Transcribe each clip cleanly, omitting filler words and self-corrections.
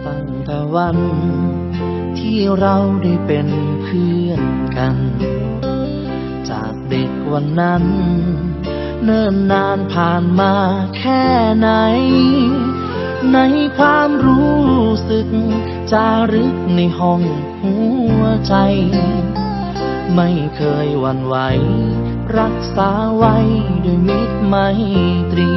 ตั้งแต่วันที่เราได้เป็นเพื่อนกันจากเด็กวันนั้นเนิ่นนานผ่านมาแค่ไหนในความรู้สึกจารึกในห้องหัวใจไม่เคยหวั่นไหวรักษาไว้ด้วยมิตรไมตรี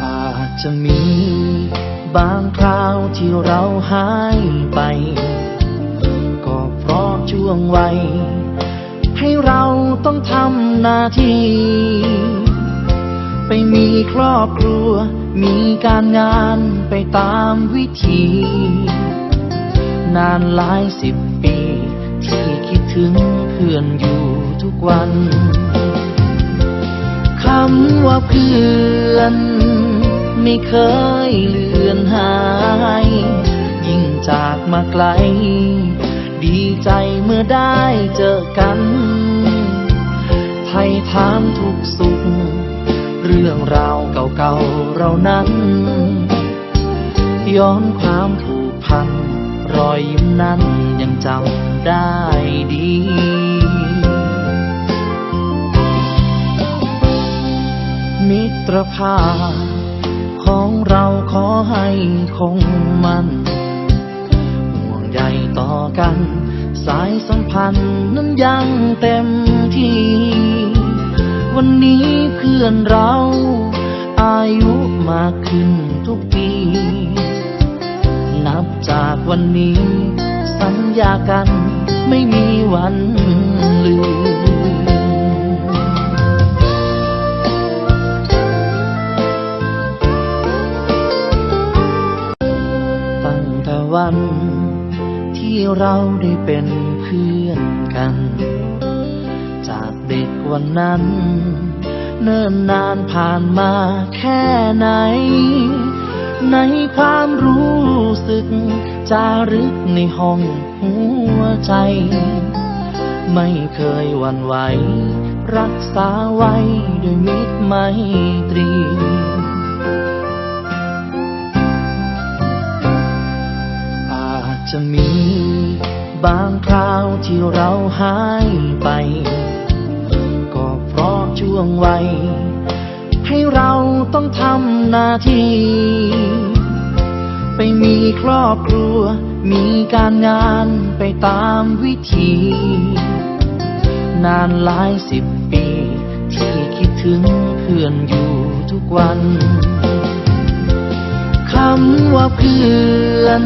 อาจจะมีบางคราวที่เราหายไปก็เพราะช่วงวัยให้เราต้องทำหน้าที่ไปมีครอบครัวมีการงานไปตามวิธีนานหลายสิบปีที่คิดถึงเพื่อนอยู่ทุกวันคำว่าเพื่อนไม่เคยเลือนหายยิ่งจากมาไกลดีใจเมื่อได้เจอกันไถ่ถามทุกสุขเรื่องราวเก่าๆเรานั้นย้อนความผูกพันรอยยิ้มนั้นยังจำได้ดีมิตรภาพของเราขอให้คงมันห่วงใยต่อกันสายสัมพันธ์นั้นยังเต็มที่วันนี้เพื่อนเราอายุมากขึ้นทุกปีนับจากวันนี้สัญญากันไม่มีวันลืมตั้งแต่วันที่เราได้เป็นเพื่อนกันจากเด็กวันนั้นเนิ่นนานผ่านมาแค่ไหนในความรู้สึกจารึกในห้องหัวใจไม่เคยหวั่นไหวรักษาไว้ด้วยมิตรไมตรีอาจจะมีบางคราวที่เราหายไปก็เพราะช่วงวัยให้เราต้องทำหน้าที่ไปมีครอบครัวมีการงานไปตามวิธีนานหลายสิบปีที่คิดถึงเพื่อนอยู่ทุกวันคำว่าเพื่อน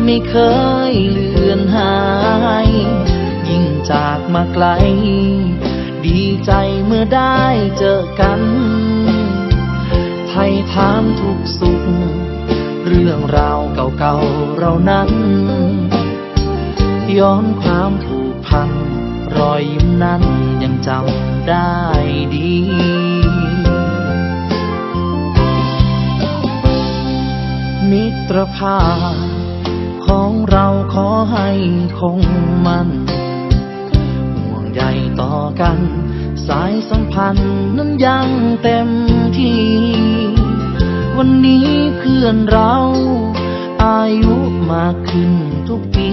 ไม่เคยเลือนหายยิ่งจากมาไกลดีใจเมื่อได้เจอกันไถ่ถามทุกสุขเรื่องราวเก่าๆเรานั้นย้อนความผูกพันรอยยิ้มนั้นยังจำได้ดีมิตรภาพของเราขอให้คงมันห่วงใยต่อกันสายสัมพันธ์นั้นยังเต็มที่วันนี้เพื่อนเราอายุมากขึ้นทุกปี